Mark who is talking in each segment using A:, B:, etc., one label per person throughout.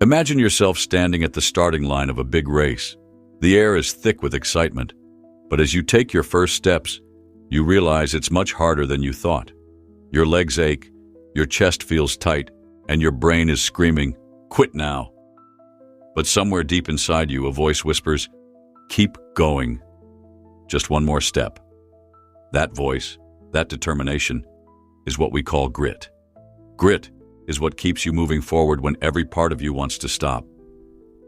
A: Imagine yourself standing at the starting line of a big race. The air is thick with excitement, but as you take your first steps, you realize it's much harder than you thought. Your legs ache, your chest feels tight, and your brain is screaming, "Quit now." But somewhere deep inside you, a voice whispers, "Keep going. Just one more step." That voice, that determination, is what we call grit. Grit is what keeps you moving forward when every part of you wants to stop.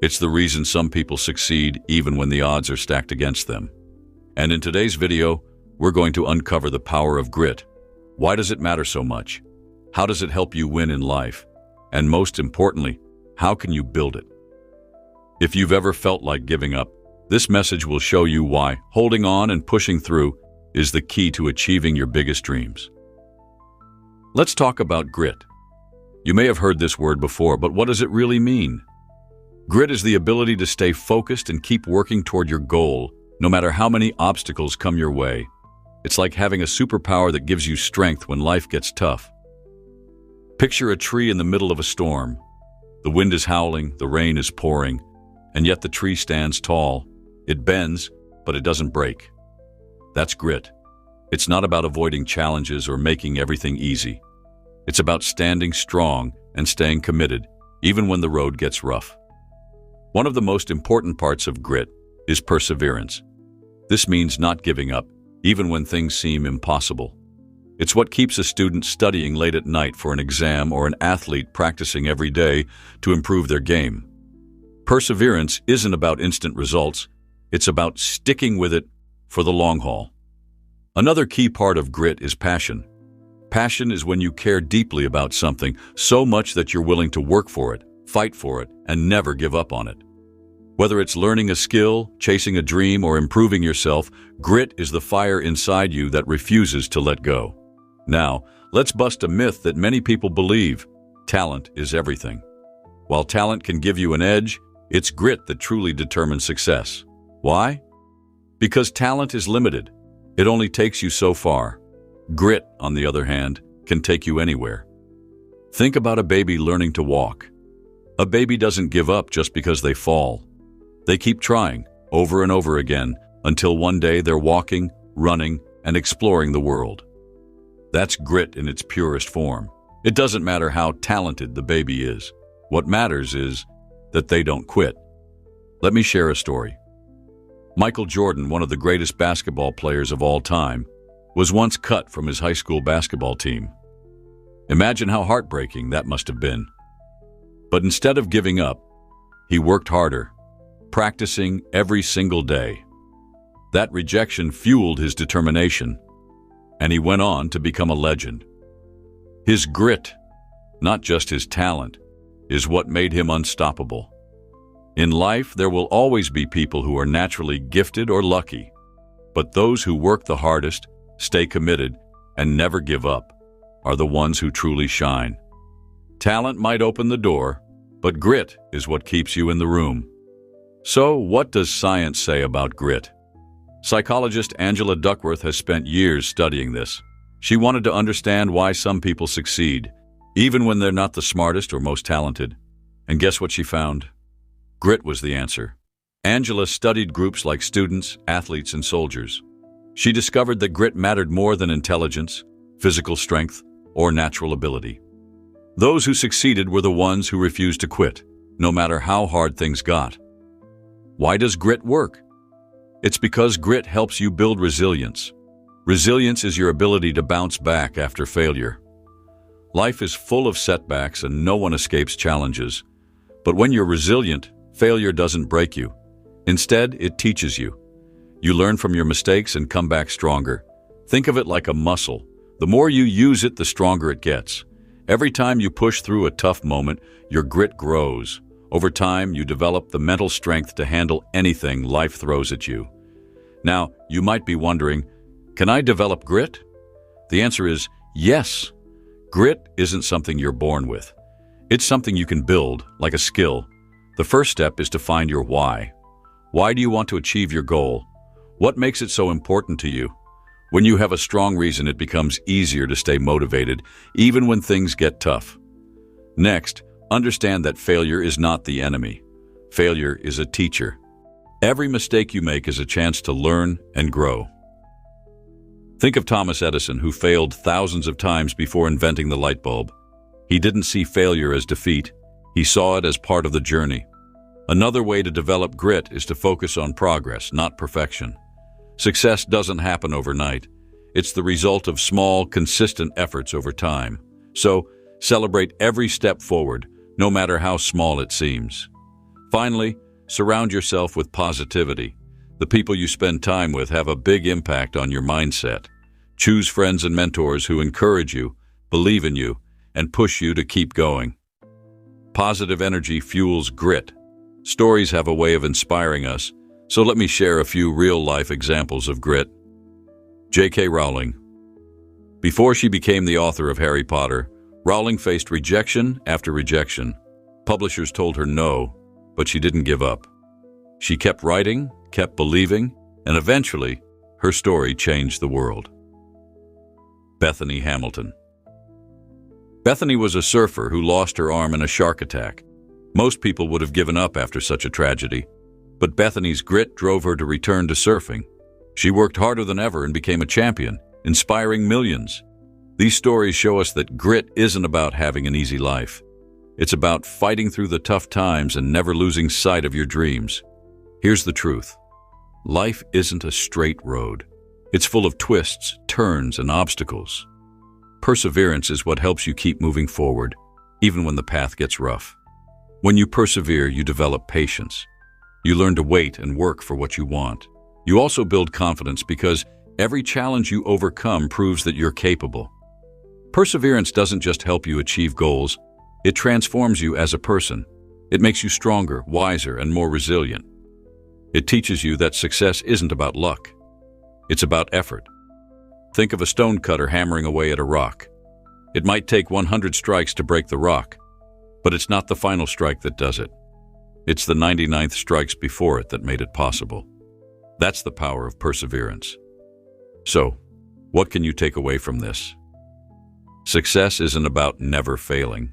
A: It's the reason some people succeed even when the odds are stacked against them. And in today's video, we're going to uncover the power of grit. Why does it matter so much? How does it help you win in life? And most importantly, how can you build it? If you've ever felt like giving up, this message will show you why holding on and pushing through is the key to achieving your biggest dreams. Let's talk about grit. You may have heard this word before, but what does it really mean? Grit is the ability to stay focused and keep working toward your goal, no matter how many obstacles come your way. It's like having a superpower that gives you strength when life gets tough. Picture a tree in the middle of a storm. The wind is howling, the rain is pouring, and yet the tree stands tall. It bends, but it doesn't break. That's grit. It's not about avoiding challenges or making everything easy. It's about standing strong and staying committed, even when the road gets rough. One of the most important parts of grit is perseverance. This means not giving up, even when things seem impossible. It's what keeps a student studying late at night for an exam or an athlete practicing every day to improve their game. Perseverance isn't about instant results. It's about sticking with it for the long haul. Another key part of grit is passion. Passion is when you care deeply about something, so much that you're willing to work for it, fight for it, and never give up on it. Whether it's learning a skill, chasing a dream, or improving yourself, grit is the fire inside you that refuses to let go. Now, let's bust a myth that many people believe: talent is everything. While talent can give you an edge, it's grit that truly determines success. Why? Because talent is limited. It only takes you so far. Grit, on the other hand, can take you anywhere. Think about a baby learning to walk. A baby doesn't give up just because they fall. They keep trying, over and over again, until one day they're walking, running, and exploring the world. That's grit in its purest form. It doesn't matter how talented the baby is. What matters is that they don't quit. Let me share a story. Michael Jordan, one of the greatest basketball players of all time, was once cut from his high school basketball team. Imagine how heartbreaking that must have been. But instead of giving up, he worked harder, practicing every single day. That rejection fueled his determination, and he went on to become a legend. His grit, not just his talent, is what made him unstoppable. In life, there will always be people who are naturally gifted or lucky, but those who work the hardest, stay committed, and never give up are the ones who truly shine. Talent might open the door, but grit is what keeps you in the room. So, what does science say about grit? Psychologist Angela Duckworth has spent years studying this. She wanted to understand why some people succeed, even when they're not the smartest or most talented. And guess what she found? Grit was the answer. Angela studied groups like students, athletes, and soldiers. She discovered that grit mattered more than intelligence, physical strength, or natural ability. Those who succeeded were the ones who refused to quit, no matter how hard things got. Why does grit work? It's because grit helps you build resilience. Resilience is your ability to bounce back after failure. Life is full of setbacks and no one escapes challenges. But when you're resilient, failure doesn't break you. Instead, it teaches you. You learn from your mistakes and come back stronger. Think of it like a muscle. The more you use it, the stronger it gets. Every time you push through a tough moment, your grit grows. Over time, you develop the mental strength to handle anything life throws at you. Now, you might be wondering, can I develop grit? The answer is yes. Grit isn't something you're born with. It's something you can build, like a skill. The first step is to find your why. Why do you want to achieve your goal? What makes it so important to you? When you have a strong reason, it becomes easier to stay motivated, even when things get tough. Next, Understand that failure is not the enemy. Failure is a teacher. Every mistake you make is a chance to learn and grow. Think of Thomas Edison, who failed thousands of times before inventing the light bulb. He didn't see failure as defeat. He saw it as part of the journey. Another way to develop grit is to focus on progress, not perfection. Success doesn't happen overnight. It's the result of small, consistent efforts over time. So, celebrate every step forward, no matter how small it seems. Finally, surround yourself with positivity. The people you spend time with have a big impact on your mindset. Choose friends and mentors who encourage you, believe in you, and push you to keep going. Positive energy fuels grit. Stories have a way of inspiring us, so let me share a few real-life examples of grit. J.K. Rowling. Before she became the author of Harry Potter, Rowling faced rejection after rejection. Publishers told her no, but she didn't give up. She kept writing, kept believing, and eventually, her story changed the world. Bethany Hamilton. Bethany was a surfer who lost her arm in a shark attack. Most people would have given up after such a tragedy, but Bethany's grit drove her to return to surfing. She worked harder than ever and became a champion, inspiring millions. These stories show us that grit isn't about having an easy life. It's about fighting through the tough times and never losing sight of your dreams. Here's the truth. Life isn't a straight road. It's full of twists, turns, and obstacles. Perseverance is what helps you keep moving forward, even when the path gets rough. When you persevere, you develop patience. You learn to wait and work for what you want. You also build confidence because every challenge you overcome proves that you're capable. Perseverance doesn't just help you achieve goals, it transforms you as a person. It makes you stronger, wiser, and more resilient. It teaches you that success isn't about luck. It's about effort. Think of a stonecutter hammering away at a rock. It might take 100 strikes to break the rock, but it's not the final strike that does it. It's the 99th strikes before it that made it possible. That's the power of perseverance. So, what can you take away from this? Success isn't about never failing.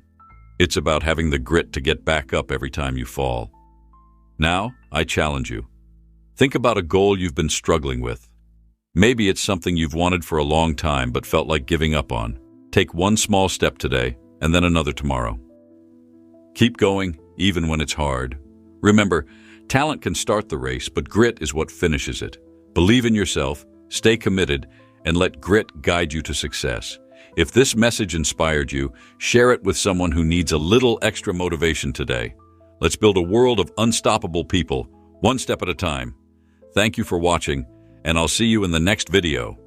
A: It's about having the grit to get back up every time you fall. Now, I challenge you. Think about a goal you've been struggling with. Maybe it's something you've wanted for a long time but felt like giving up on. Take one small step today and then another tomorrow. Keep going, even when it's hard. Remember, talent can start the race, but grit is what finishes it. Believe in yourself, stay committed, and let grit guide you to success. If this message inspired you, share it with someone who needs a little extra motivation today. Let's build a world of unstoppable people, one step at a time. Thank you for watching, and I'll see you in the next video.